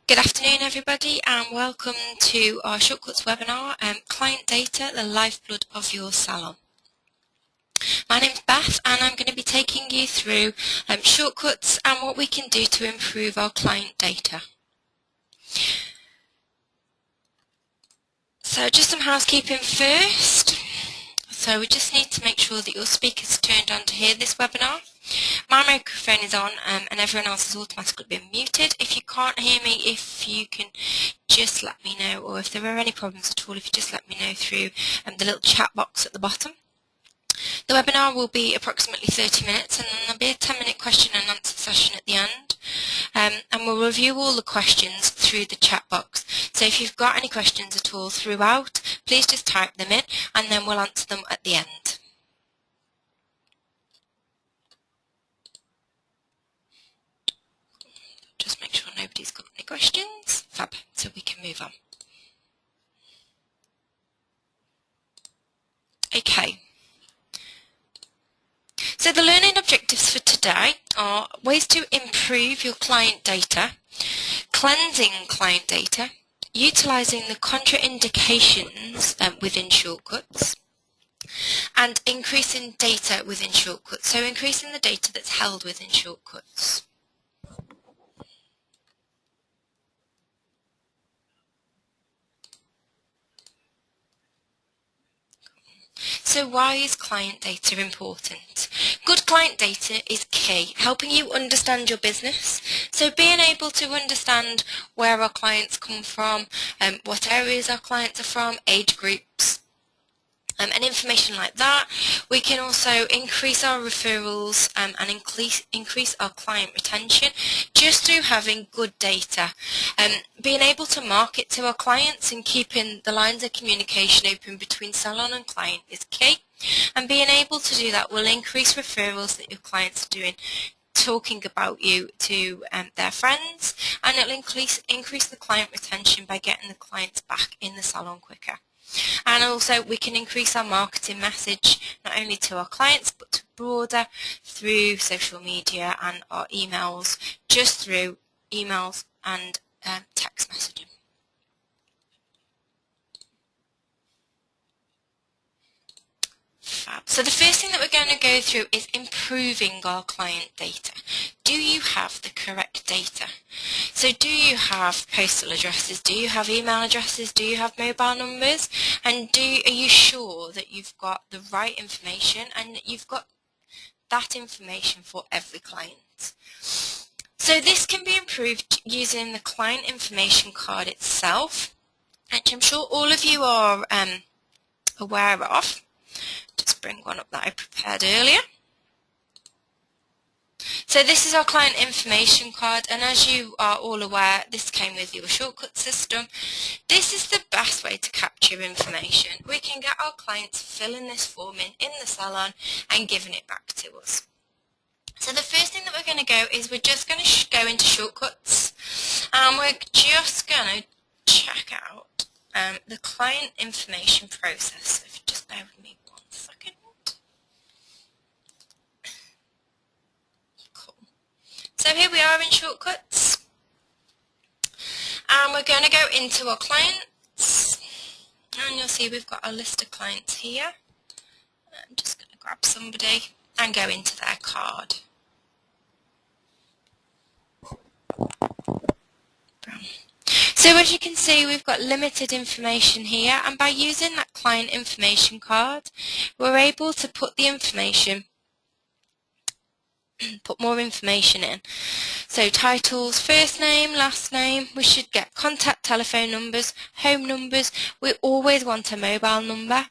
Good afternoon everybody and welcome to our Shortcuts webinar, Client Data, the Lifeblood of your Salon. My name's Beth and I'm going to be taking you through shortcuts and what we can do to improve our client data. So just some housekeeping first. So we just need to make sure that your speaker's turned on to hear this webinar. My microphone is on and everyone else has automatically been muted. If you can't hear me, if you can just let me know, or if there are any problems at all, if you just let me know through the little chat box at the bottom. The webinar will be approximately 30 minutes and then there'll be a 10-minute question and answer session at the end. And we'll review all the questions through the chat box. So if you've got any questions at all throughout, please just type them in and then we'll answer them at the end. Just make sure nobody's got any questions. Fab, so we can move on. Okay. So the learning objectives for today are ways to improve your client data, cleansing client data, utilising the contraindications within shortcuts, and increasing data within shortcuts. So increasing the data that's held within shortcuts. So why is client data important? Good client data is key, helping you understand your business. So being able to understand where our clients come from, what areas our clients are from, age groups, and information like that. We can also increase our referrals and increase our client retention just through having good data. Being able to market to our clients and keeping the lines of communication open between salon and client is key. And being able to do that will increase referrals that your clients are doing, talking about you to their friends, and it'll increase the client retention by getting the clients back in the salon quicker. And also we can increase our marketing message not only to our clients but to broader through social media and our emails, just through emails and text messaging. Fab. So the first thing that we're going to go through is improving our client data. Do you have the correct data? So do you have postal addresses? Do you have email addresses? Do you have mobile numbers? And are you sure that you've got the right information and that you've got that information for every client? So this can be improved using the client information card itself, which I'm sure all of you are aware of. Just bring one up that I prepared earlier. So this is our client information card, and as you are all aware, this came with your shortcut system. This is the best way to capture information. We can get our clients filling this form in the salon and giving it back to us. So the first thing that we're going to go is we're just going to go into shortcuts and we're just going to check out the client information process. So if you just bear with me 1 second. Cool. So here we are in shortcuts and we're going to go into our clients, and you'll see we've got a list of clients here. I'm just going to grab somebody and go into their card. So as you can see, we've got limited information here, and by using that client information card, we're able to put the information, put more information in. So titles, first name, last name, we should get contact telephone numbers, home numbers. We always want a mobile number.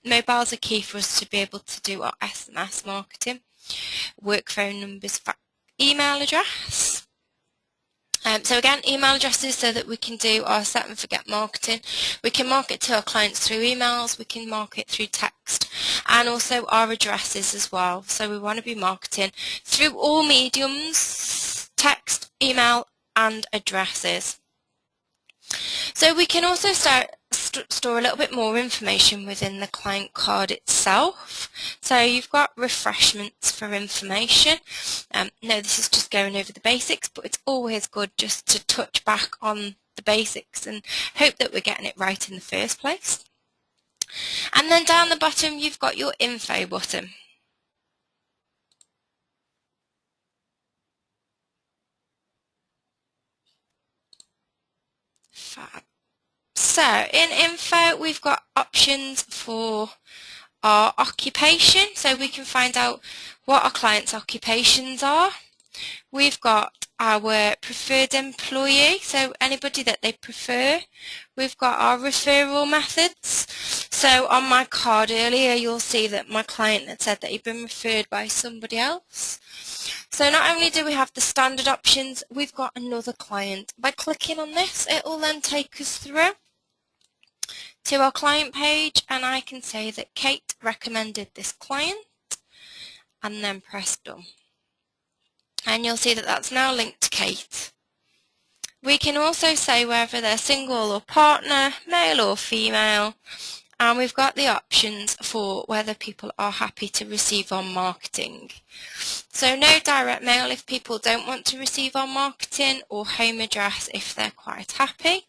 Mobiles are key for us to be able to do our SMS marketing. Work phone numbers, email address. So again, email addresses so that we can do our set and forget marketing. We can market to our clients through emails, we can market through text, and also our addresses as well. So we want to be marketing through all mediums, text, email and addresses. So we can also start store a little bit more information within the client card itself. So you've got refreshments for information. No, this is just going over the basics, but it's always good just to touch back on the basics and hope that we're getting it right in the first place. And then down the bottom you've got your info button. Fab. So in info we've got options for our occupation, so we can find out what our clients' occupations are. We've got our preferred employee, so anybody that they prefer. We've got our referral methods. So on my card earlier you'll see that my client had said that he'd been referred by somebody else. So not only do we have the standard options, we've got another client. By clicking on this, it will then take us through to our client page, and I can say that Kate recommended this client and then press done. And you'll see that that's now linked to Kate. We can also say whether they're single or partner, male or female, and we've got the options for whether people are happy to receive our marketing. So no direct mail if people don't want to receive our marketing, or home address if they're quite happy.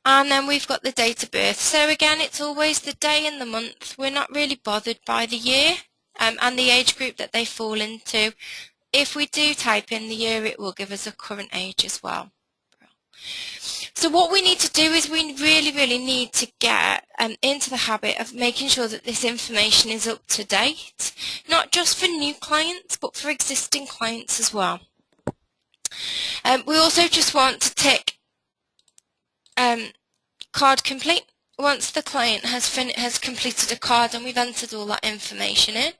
And then we've got the date of birth. So again, it's always the day and the month. We're not really bothered by the year and the age group that they fall into. If we do type in the year, it will give us a current age as well. So what we need to do is we really need to get into the habit of making sure that this information is up to date, not just for new clients, but for existing clients as well. We also just want to tick card complete once the client has completed a card and we've entered all that information in.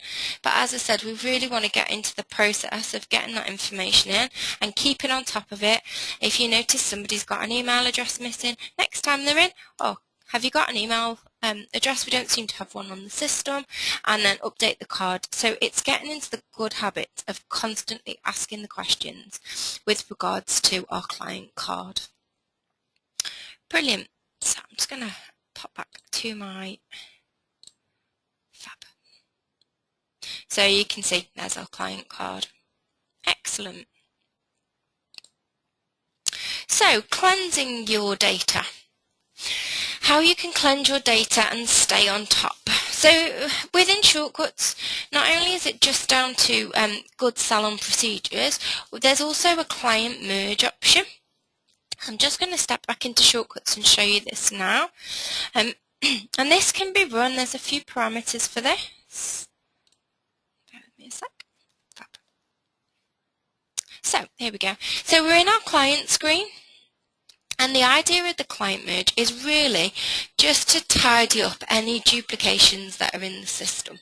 But as I said, we really want to get into the process of getting that information in and keeping on top of it. If you notice somebody's got an email address missing, next time they're in, oh, have you got an email address? We don't seem to have one on the system, and then update the card. So it's getting into the good habit of constantly asking the questions with regards to our client card. Brilliant. So I'm just going to pop back to my fab. So you can see there's our client card. Excellent. So cleansing your data. How you can cleanse your data and stay on top. So within Shortcuts, not only is it just down to good Salon procedures, there's also a client merge option. I'm just going to step back into Shortcuts and show you this now. And this can be run, there's a few parameters for this. Bear with me a sec. So here we go. So we're in our client screen, and the idea of the client merge is really just to tidy up any duplications that are in the system.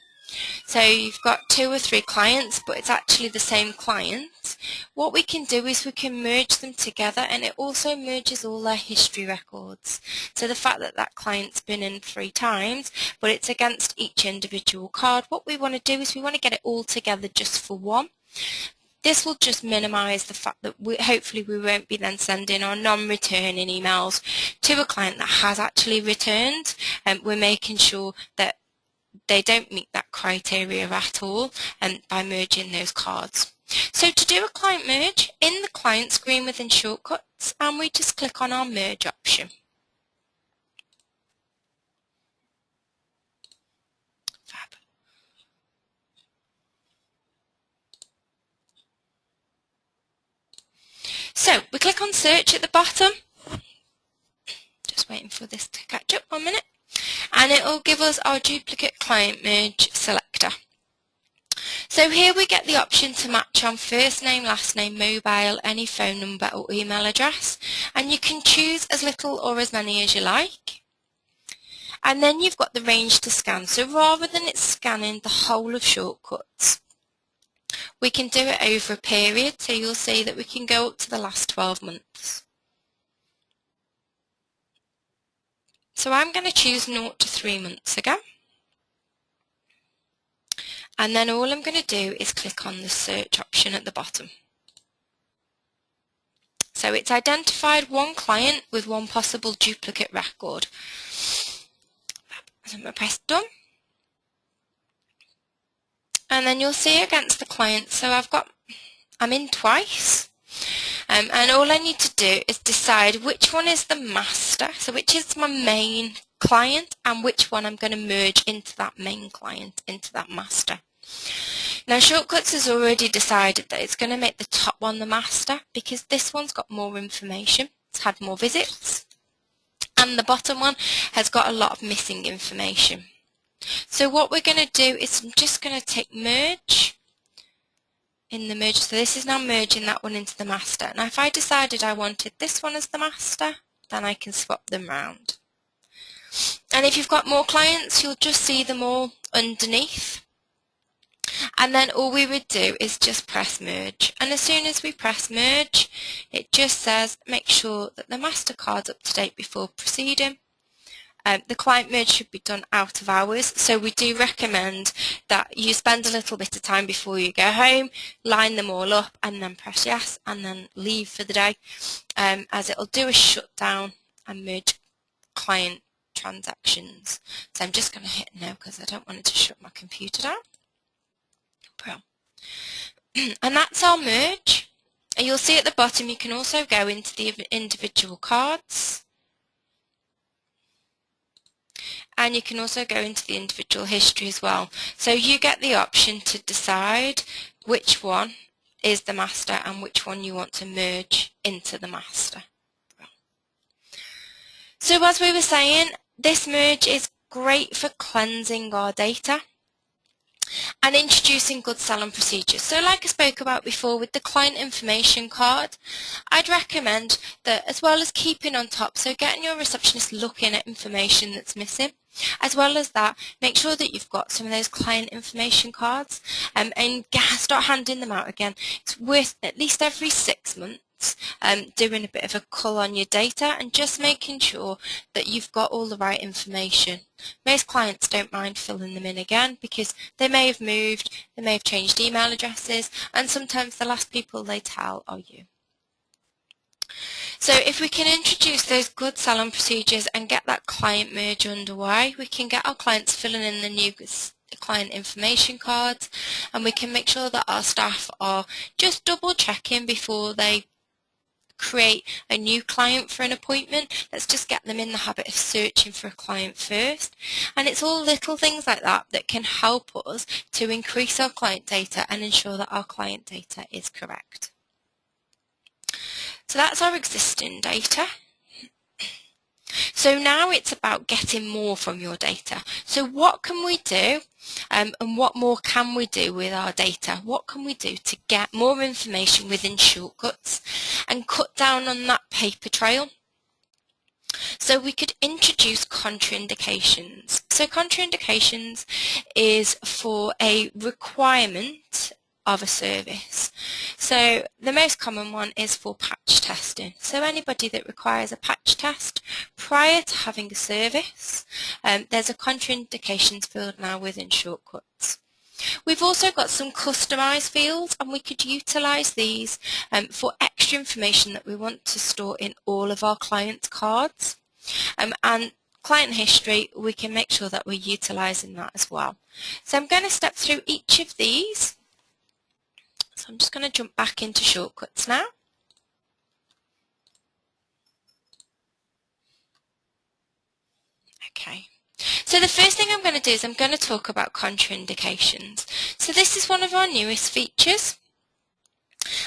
So you've got 2 or 3 clients, but it's actually the same client. What we can do is we can merge them together, and it also merges all their history records. So the fact that that client's been in 3 times, but it's against each individual card, what we want to do is we want to get it all together just for one. This will just minimise the fact that hopefully we won't be then sending our non-returning emails to a client that has actually returned, and we're making sure that they don't meet that criteria at all, and by merging those cards. So to do a client merge, in the client screen within Shortcuts, and we just click on our merge option. Fab. So we click on search at the bottom. Just waiting for this to catch up 1 minute. And it will give us our duplicate client merge selector. So here we get the option to match on first name, last name, mobile, any phone number or email address, and you can choose as little or as many as you like. And then you've got the range to scan, so rather than it scanning the whole of Shortcuts, we can do it over a period, so you'll see that we can go up to the last 12 months. So I'm going to choose 0 to 3 months ago. And then all I'm going to do is click on the search option at the bottom. So So it's identified one client with one possible duplicate record. So I'm going to press done. And then you'll see against the client, so I'm in twice. And all I need to do is decide which one is the master, so which is my main client, and which one I'm going to merge into that main client, into that master. Now Shortcuts has already decided that it's going to make the top one the master because this one's got more information, it's had more visits, and the bottom one has got a lot of missing information. So what we're going to do is I'm just going to take merge in the merge. So this is now merging that one into the master. Now if I decided I wanted this one as the master, then I can swap them round. And if you've got more clients, you'll just see them all underneath. And then all we would do is just press merge. And as soon as we press merge, it just says make sure that the MasterCard's up to date before proceeding. The client merge should be done out of hours, so we do recommend that you spend a little bit of time before you go home, line them all up and then press yes and then leave for the day, as it'll do a shutdown and merge client transactions. So I'm just going to hit no because I don't want it to shut my computer down. And that's our merge. And you'll see at the bottom you can also go into the individual cards. And you can also go into the individual history as well. So you get the option to decide which one is the master and which one you want to merge into the master. So as we were saying, this merge is great for cleansing our data and introducing good Salon procedures. So like I spoke about before with the client information card, I'd recommend that as well as keeping on top, so getting your receptionist looking at information that's missing, as well as that, make sure that you've got some of those client information cards and start handing them out again. It's worth at least every 6 months doing a bit of a cull on your data and just making sure that you've got all the right information. Most clients don't mind filling them in again because they may have moved, they may have changed email addresses, and sometimes the last people they tell are you. So if we can introduce those good Salon procedures and get that client merge underway, we can get our clients filling in the new client information cards, and we can make sure that our staff are just double checking before they create a new client for an appointment. Let's just get them in the habit of searching for a client first. And it's all little things like that that can help us to increase our client data and ensure that our client data is correct. So that's our existing data. So now it's about getting more from your data. So what can we do and what more can we do with our data? What can we do to get more information within Shortcuts and cut down on that paper trail? So we could introduce contraindications. So contraindications is for a requirement of a service. So the most common one is for patch testing. So anybody that requires a patch test prior to having a service, there's a contraindications field now within Shortcuts. We've also got some customised fields, and we could utilise these for extra information that we want to store in all of our clients' cards. And client history, we can make sure that we're utilising that as well. So I'm going to step through each of these. So I'm just going to jump back into Shortcuts now. Okay. So the first thing I'm going to do is I'm going to talk about contraindications. So this is one of our newest features,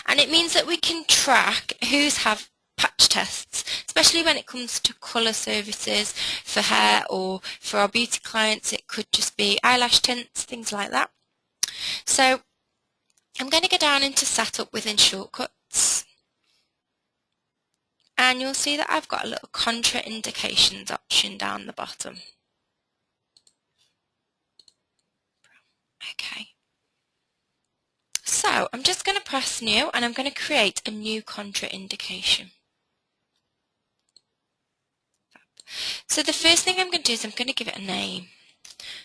and it means that we can track who's have patch tests, especially when it comes to colour services for hair, or for our beauty clients it could just be eyelash tints, things like that. So I'm going to go down into Setup within Shortcuts, and you'll see that I've got a little contraindications option down the bottom. Okay. So I'm just going to press New, and I'm going to create a new contraindication. So the first thing I'm going to do is I'm going to give it a name.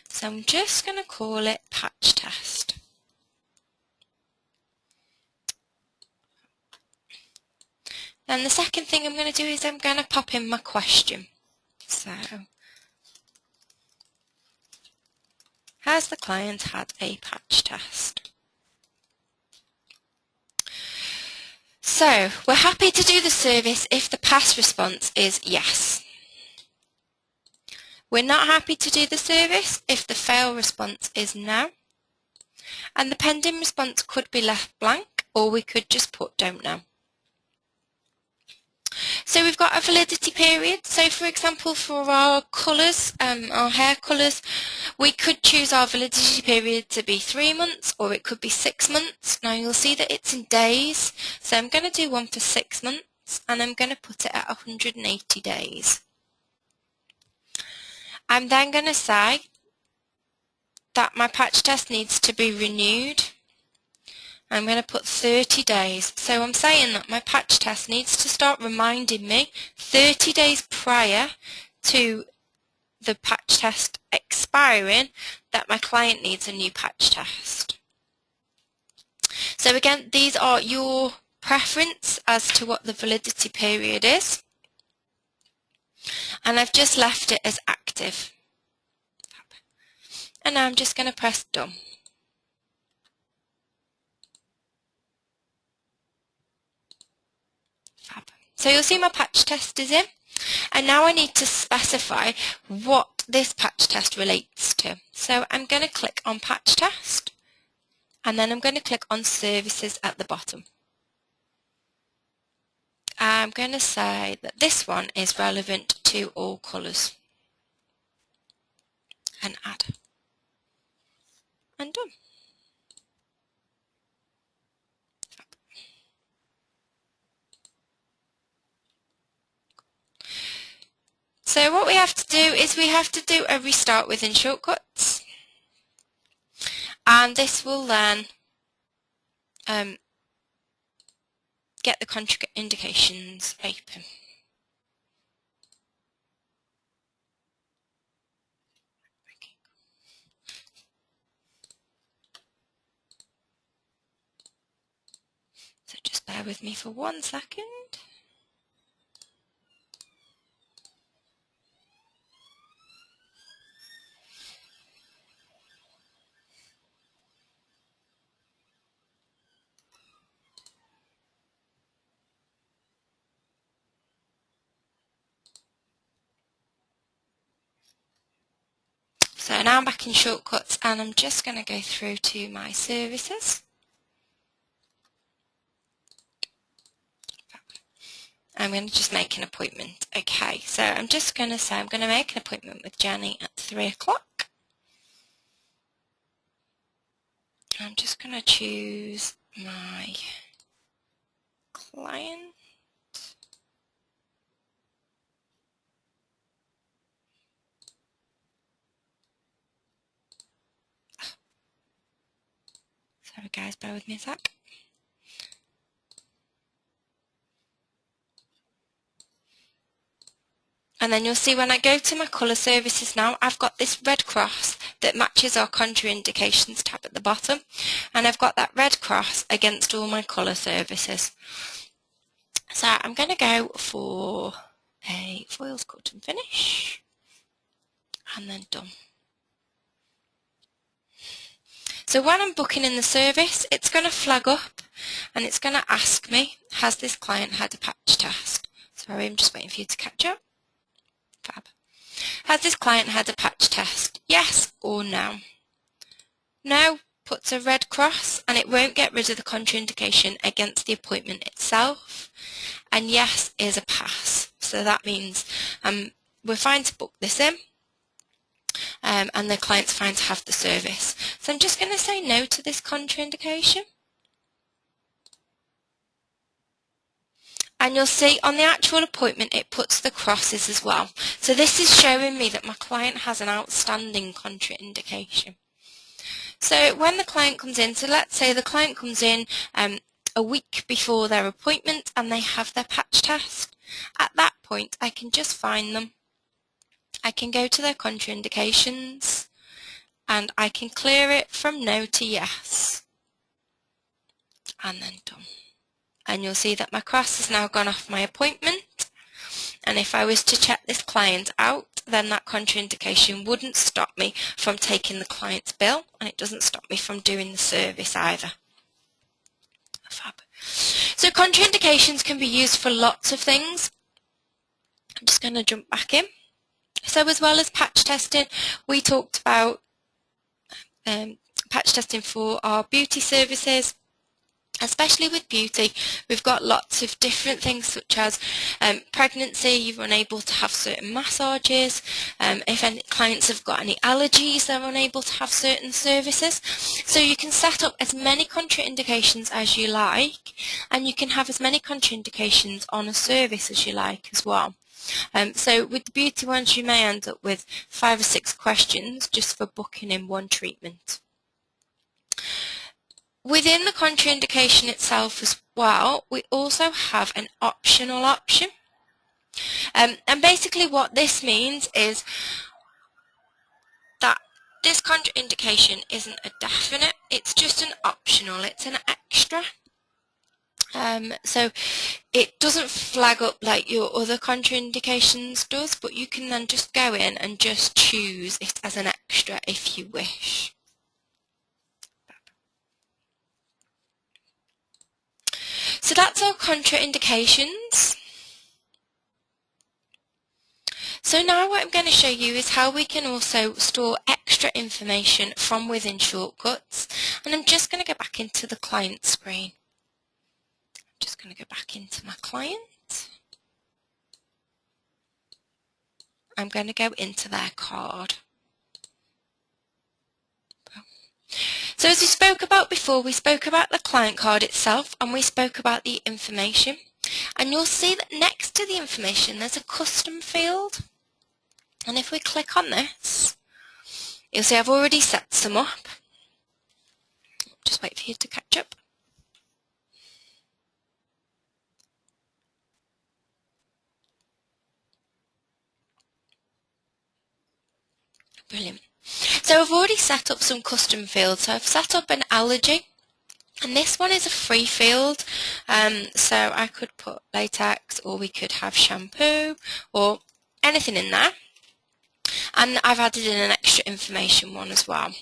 So I'm just going to call it Patch Test. Then the second thing I'm going to do is I'm going to pop in my question. So, has the client had a patch test? So, we're happy to do the service if the pass response is yes. We're not happy to do the service if the fail response is no. And the pending response could be left blank, or we could just put don't know. So we've got a validity period. So for example, for our colours, our hair colours, we could choose our validity period to be 3 months, or it could be 6 months. Now you'll see that it's in days. So I'm going to do one for 6 months, and I'm going to put it at 180 days. I'm then going to say that my patch test needs to be renewed. I'm going to put 30 days. So I'm saying that my patch test needs to start reminding me 30 days prior to the patch test expiring that my client needs a new patch test. So again, these are your preference as to what the validity period is. And I've just left it as active. And now I'm just going to press done. Fab. So you'll see my patch test is in, and now I need to specify what this patch test relates to. So I'm going to click on patch test, and then I'm going to click on services at the bottom. I'm going to say that this one is relevant to all colours, and add, and done. So what we have to do is we have to do a restart within Shortcuts, and this will then get the contraindications open. So just bear with me for 1 second. So now I'm back in Shortcuts, and I'm just going to go through to my services. I'm going to just make an appointment. Okay, so I'm just going to say I'm going to make an appointment with Jenny at 3 o'clock. I'm just going to choose my client. Sorry guys, bear with me a sec. And then you'll see when I go to my colour services now, I've got this red cross that matches our contraindications tab at the bottom. And I've got that red cross against all my colour services. So I'm going to go for a foils cut and finish. And then done. So when I'm booking in the service, it's going to flag up and it's going to ask me, has this client had a patch test? Sorry, I'm just waiting for you to catch up. Fab. Has this client had a patch test? Yes or no? No puts a red cross and it won't get rid of the contraindication against the appointment itself. And yes is a pass. So that means we're fine to book this in. And the client's fine to have the service. So I'm just going to say no to this contraindication. And you'll see on the actual appointment it puts the crosses as well. So this is showing me that my client has an outstanding contraindication. So when the client comes in, so let's say the client comes in a week before their appointment and they have their patch test. At that point I can just find them. I can go to their contraindications and I can clear it from no to yes. And then done. and you'll see that my cross has now gone off my appointment. And if I was to check this client out, then that contraindication wouldn't stop me from taking the client's bill, and it doesn't stop me from doing the service either. Fab. So contraindications can be used for lots of things. I'm just going to jump back in. So as well as patch testing, we talked about patch testing for our beauty services. Especially with beauty, we've got lots of different things such as pregnancy, you're unable to have certain massages. If any clients have got any allergies, they're unable to have certain services. So you can set up as many contraindications as you like, and you can have as many contraindications on a service as you like as well. So with the beauty ones, you may end up with 5 or 6 questions just for booking in one treatment. Within the contraindication itself as well, we also have an optional option. And basically what this means is that this contraindication isn't a definite, it's just an optional, it's an extra. So it doesn't flag up like your other contraindications does, but you can then just go in and just choose it as an extra if you wish. So that's our contraindications. So now what I'm going to show you is how we can also store extra information from within Shortcuts. And I'm just going to go back into the client screen. I'm just going to go back into my client. I'm going to go into their card. So as we spoke about before, we spoke about the client card itself and we spoke about the information. And you'll see that next to the information there's a custom field. And if we click on this, you'll see I've already set some up. Just wait for you to catch up. Brilliant. So I've already set up some custom fields. So I've set up an allergy, and this one is a free field. So I could put latex, or we could have shampoo, or anything in there. And I've added in an extra information one as well.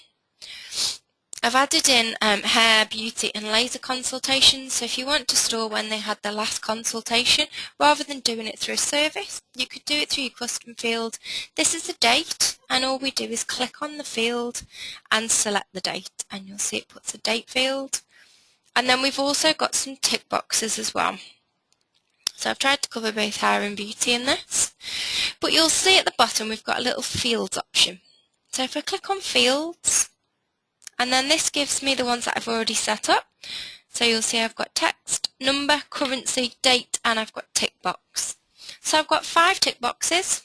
I've added in hair, beauty and laser consultations. So if you want to store when they had their last consultation, rather than doing it through a service, you could do it through your custom field. This is a date, and all we do is click on the field and select the date, and you'll see it puts a date field. And then we've also got some tick boxes as well. So I've tried to cover both hair and beauty in this, but you'll see at the bottom we've got a little fields option. So if I click on fields, and then this gives me the ones that I've already set up. So you'll see I've got text, number, currency, date, and I've got tick box. So I've got 5 tick boxes.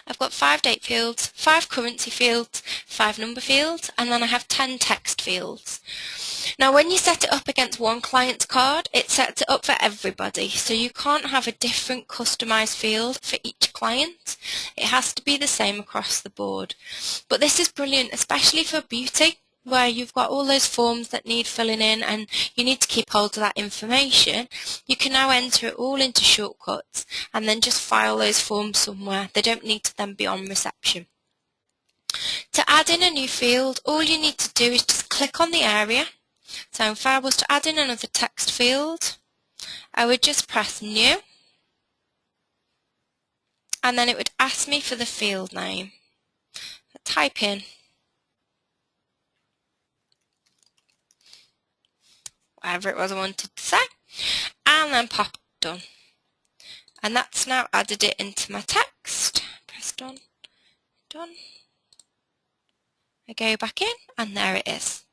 I've got 5 date fields, 5 currency fields, 5 number fields, and then I have 10 text fields. Now when you set it up against one client's card, it sets it up for everybody, so you can't have a different customised field for each client. It has to be the same across the board. But this is brilliant, especially for beauty, where you've got all those forms that need filling in and you need to keep hold of that information. You can now enter it all into Shortcuts and then just file those forms somewhere. They don't need to then be on reception. To add in a new field, all you need to do is just click on the area. So if I was to add in another text field, I would just press new, and then it would ask me for the field name. I'd type in whatever it was I wanted to say, and then pop done. And that's now added it into my text. Press done, done. I go back in, and there it is.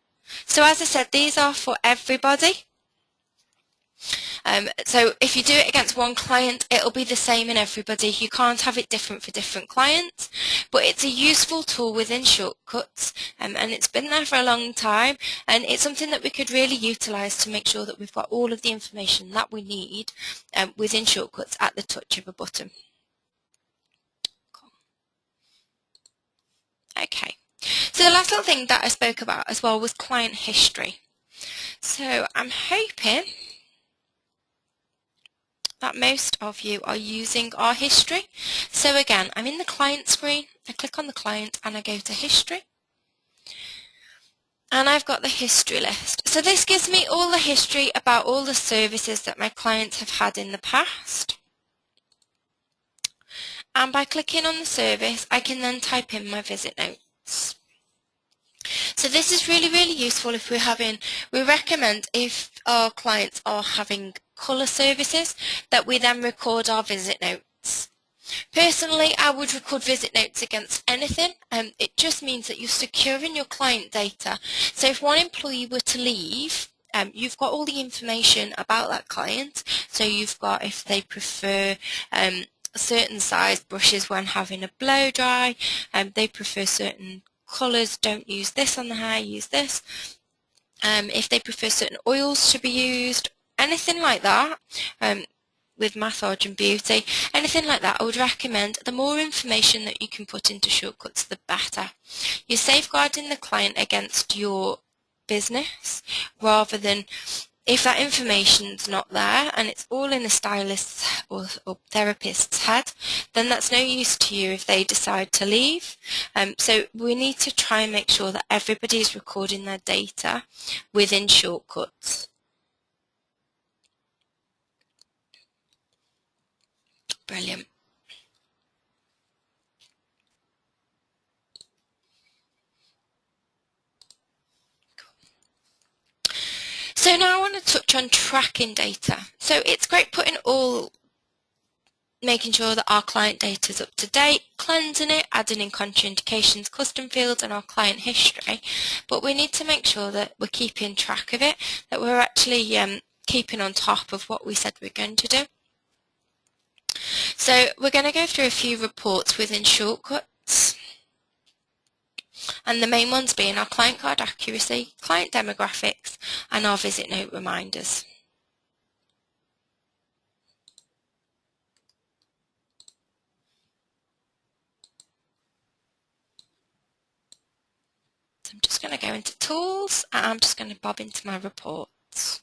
So as I said, these are for everybody. So if you do it against one client, it'll be the same in everybody. You can't have it different for different clients, but it's a useful tool within Shortcuts, and it's been there for a long time, and it's something that we could really utilise to make sure that we've got all of the information that we need within Shortcuts at the touch of a button. Cool. Okay, so the last little thing that I spoke about as well was client history. So I'm hoping that most of you are using our history. So again, I'm in the client screen, I click on the client and I go to history. And I've got the history list. So this gives me all the history about all the services that my clients have had in the past. And by clicking on the service, I can then type in my visit notes. So this is really, really useful if we recommend if our clients are having colour services that we then record our visit notes. Personally, I would record visit notes against anything. It just means that you're securing your client data. So if one employee were to leave, you've got all the information about that client. So you've got if they prefer certain size brushes when having a blow dry, they prefer certain colours, don't use this on the hair, use this. If they prefer certain oils to be used, anything like that, with massage and beauty, anything like that, I would recommend the more information that you can put into shortcuts, the better. You're safeguarding the client against your business rather than if that information's not there and it's all in a stylist's or therapist's head, then that's no use to you if they decide to leave. So we need to try and make sure that everybody's recording their data within shortcuts. Brilliant. So now I want to touch on tracking data. So it's great making sure that our client data is up to date, cleansing it, adding in contraindications, custom fields and our client history. But we need to make sure that we're keeping track of it, that we're actually keeping on top of what we said we're going to do. So we're going to go through a few reports within shortcuts. And the main ones being our client card accuracy, client demographics and our visit note reminders. So I'm just going to go into tools and I'm just going to bob into my reports.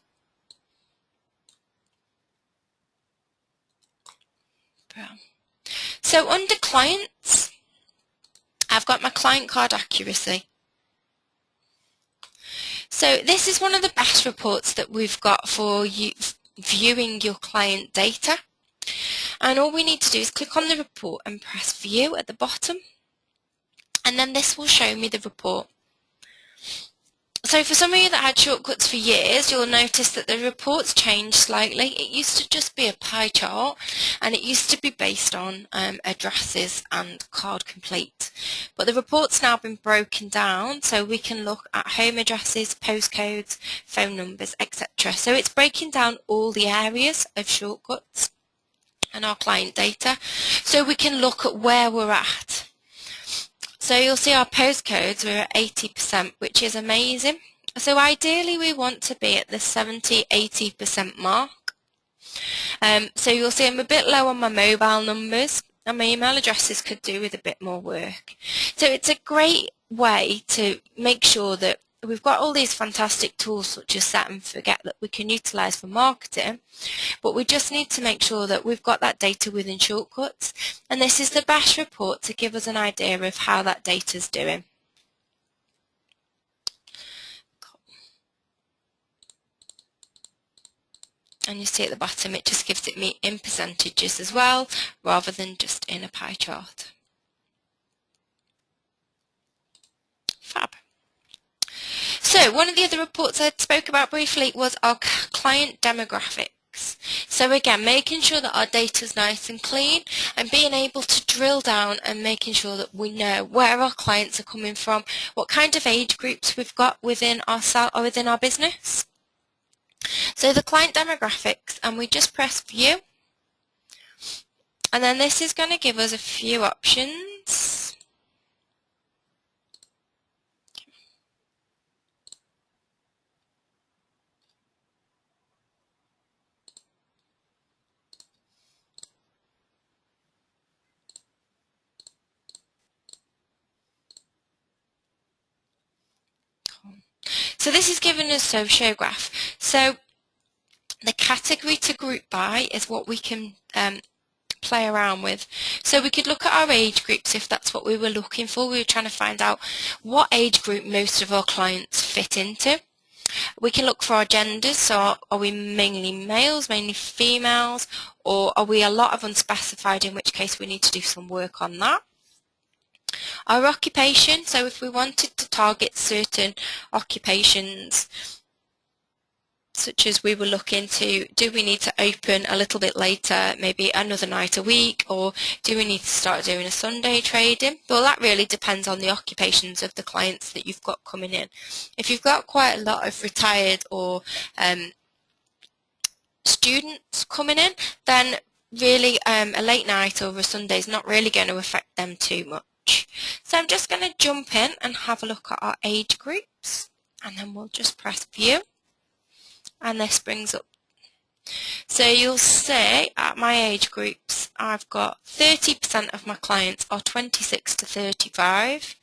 So under clients, I've got my client card accuracy. So this is one of the best reports that we've got for you viewing your client data. And all we need to do is click on the report and press view at the bottom. And then this will show me the report. So for some of you that had shortcuts for years, you'll notice that the reports changed slightly. It used to just be a pie chart and it used to be based on addresses and card complete. But the report's now been broken down so we can look at home addresses, postcodes, phone numbers, etc. So it's breaking down all the areas of shortcuts and our client data so we can look at where we're at. So you'll see our postcodes, we're at 80%, which is amazing. So ideally we want to be at the 70-80% mark. So you'll see I'm a bit low on my mobile numbers and my email addresses could do with a bit more work. So it's a great way to make sure that we've got all these fantastic tools such as Set and Forget that we can utilise for marketing, but we just need to make sure that we've got that data within shortcuts, and this is the best report to give us an idea of how that data is doing. And you see at the bottom it just gives it me in percentages as well rather than just in a pie chart. Fab. So one of the other reports I spoke about briefly was our client demographics. So again, making sure that our data is nice and clean and being able to drill down and making sure that we know where our clients are coming from, what kind of age groups we've got within our business. So the client demographics, and we just press view. And then this is going to give us a few options. So this is giving us a show graph. So The category to group by is what we can play around with. So we could look at our age groups if that's what we were looking for. We were trying to find out what age group most of our clients fit into. We can look for our genders, so are we mainly males, mainly females, or are we a lot of unspecified, in which case we need to do some work on that. Our occupation, so if we wanted to target certain occupations, such as we were looking to, do we need to open a little bit later, maybe another night a week, or do we need to start doing a Sunday trading? Well, that really depends on the occupations of the clients that you've got coming in. If you've got quite a lot of retired or students coming in, then really a late night or a Sunday is not really going to affect them too much. So I'm just going to jump in and have a look at our age groups, and then we'll just press view. And this brings up. So you'll see at my age groups, I've got 30% of my clients are 26 to 35,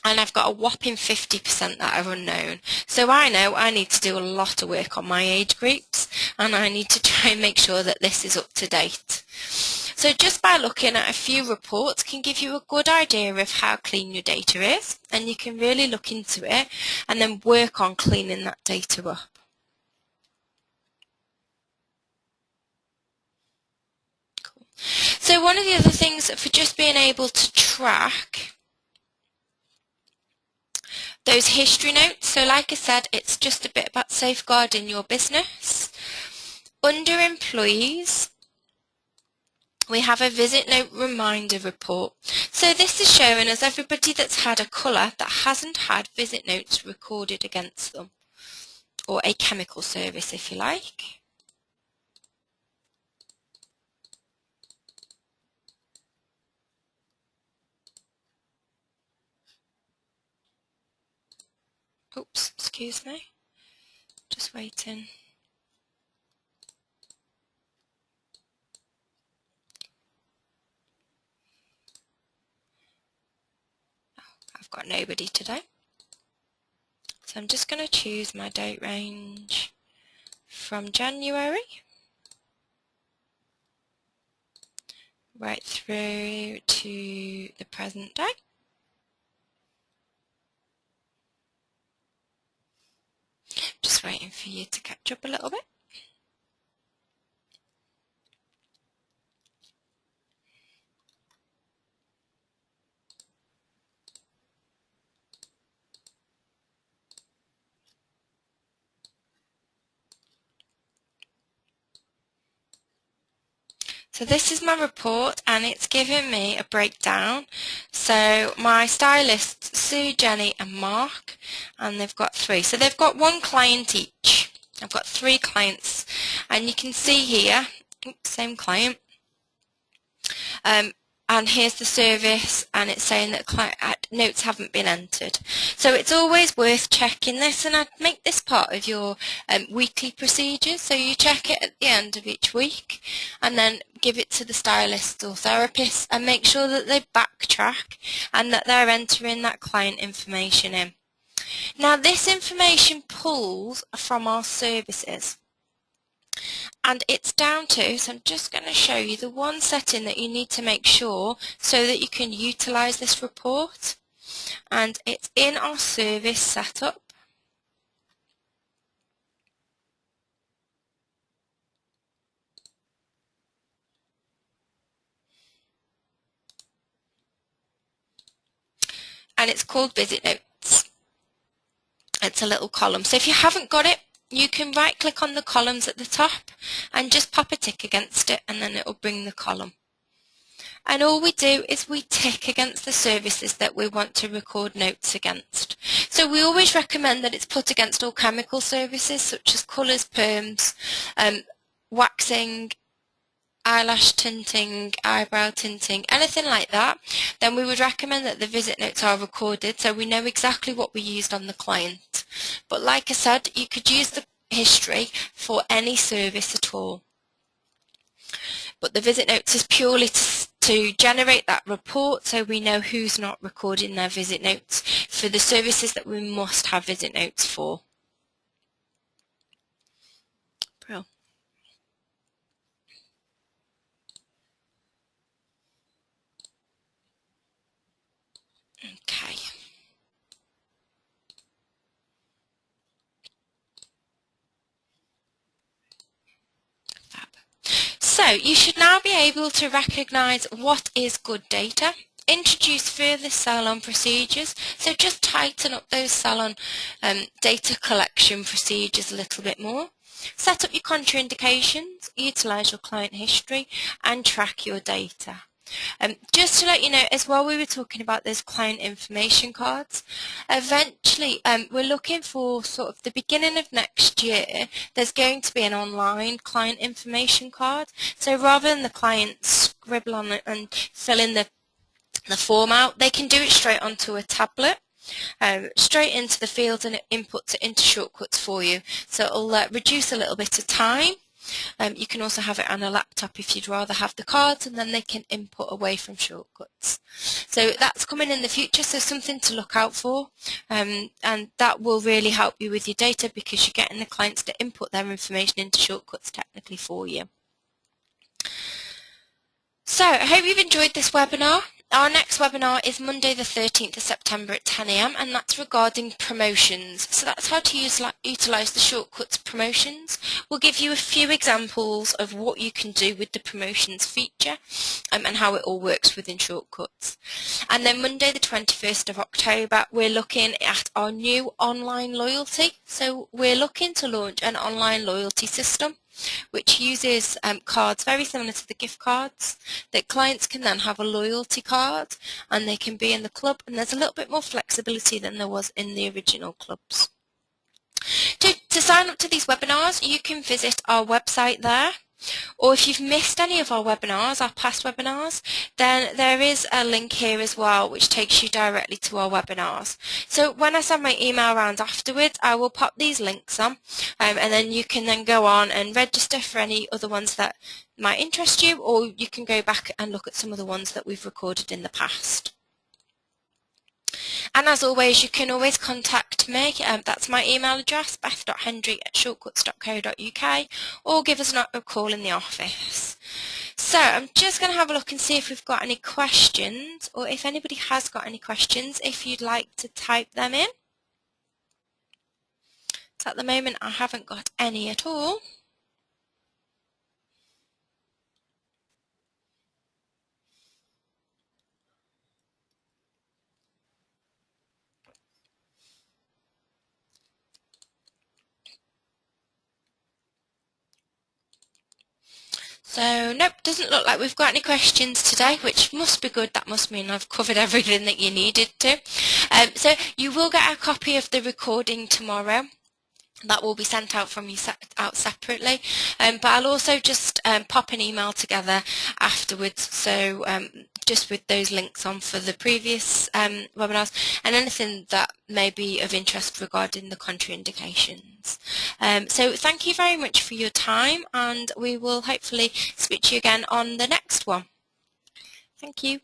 and I've got a whopping 50% that are unknown. So I know I need to do a lot of work on my age groups, and I need to try and make sure that this is up to date. So just by looking at a few reports can give you a good idea of how clean your data is, and you can really look into it and then work on cleaning that data up. So one of the other things for just being able to track those history notes, so like I said, it's just a bit about safeguarding your business. Under employees, we have a visit note reminder report. So this is showing us everybody that's had a colour that hasn't had visit notes recorded against them, or a chemical service if you like. Oops, excuse me. Just waiting. Oh, I've got nobody today. So I'm just going to choose my date range from January right through to the present day. Just waiting for you to catch up a little bit. So this is my report, and it's giving me a breakdown. So my stylists, Sue, Jenny and Mark, and they've got 3. So they've got 1 client each. I've got 3 clients, and you can see here, oops, same client, and here's the service, and it's saying that notes haven't been entered. So it's always worth checking this, and I'd make this part of your weekly procedures. So you check it at the end of each week, and then give it to the stylist or therapist, and make sure that they backtrack and that they're entering that client information in. Now this information pulls from our services. And it's down to, so I'm just going to show you the one setting that you need to make sure so that you can utilise this report. And it's in our service setup. And it's called Visit Notes. It's a little column. So if you haven't got it, you can right click on the columns at the top and just pop a tick against it, and then it will bring the column. And all we do is we tick against the services that we want to record notes against. So we always recommend that it's put against all chemical services such as colours, perms, waxing, eyelash tinting, eyebrow tinting, anything like that. Then we would recommend that the visit notes are recorded so we know exactly what we used on the client. But like I said, you could use the history for any service at all. But the visit notes is purely to generate that report so we know who's not recording their visit notes for the services that we must have visit notes for. Bro. Okay. Fab. So you should now be able to recognise what is good data, introduce further Salon procedures, so just tighten up those Salon data collection procedures a little bit more, set up your contraindications, utilise your client history and track your data. Just to let you know as well, we were talking about those client information cards. Eventually, we're looking for sort of the beginning of next year, there's going to be an online client information card. So rather than the client scribble on it and fill in the form out, they can do it straight onto a tablet. Straight into the fields, and it inputs it into shortcuts for you. So it'll reduce a little bit of time. You can also have it on a laptop if you'd rather have the cards, and then they can input away from shortcuts. So that's coming in the future, so something to look out for, and that will really help you with your data because you're getting the clients to input their information into shortcuts technically for you. So I hope you've enjoyed this webinar. Our next webinar is Monday the 13th of September at 10 AM, and that's regarding promotions. So that's how to utilise the shortcuts promotions. We'll give you a few examples of what you can do with the promotions feature and how it all works within shortcuts. And then Monday the 21st of October, we're looking at our new online loyalty. So we're looking to launch an online loyalty system which uses cards very similar to the gift cards, that clients can then have a loyalty card and they can be in the club, and there's a little bit more flexibility than there was in the original clubs. To sign up to these webinars, you can visit our website there, or if you've missed any of our webinars, our past webinars, then there is a link here as well which takes you directly to our webinars. So when I send my email around afterwards, I will pop these links on, and then you can then go on and register for any other ones that might interest you, or you can go back and look at some of the ones that we've recorded in the past. And as always, you can always contact me. That's my email address, beth.hendry@shortcuts.co.uk, or give us a call in the office. So I'm just going to have a look and see if we've got any questions, or if anybody has got any questions, if you'd like to type them in. So at the moment I haven't got any at all. So nope, doesn't look like we've got any questions today, which must be good. That must mean I've covered everything that you needed to. So you will get a copy of the recording tomorrow. That will be sent out from you out separately, but I'll also just pop an email together afterwards, so just with those links on for the previous webinars and anything that may be of interest regarding the contraindications. So thank you very much for your time, and we will hopefully speak to you again on the next one. Thank you.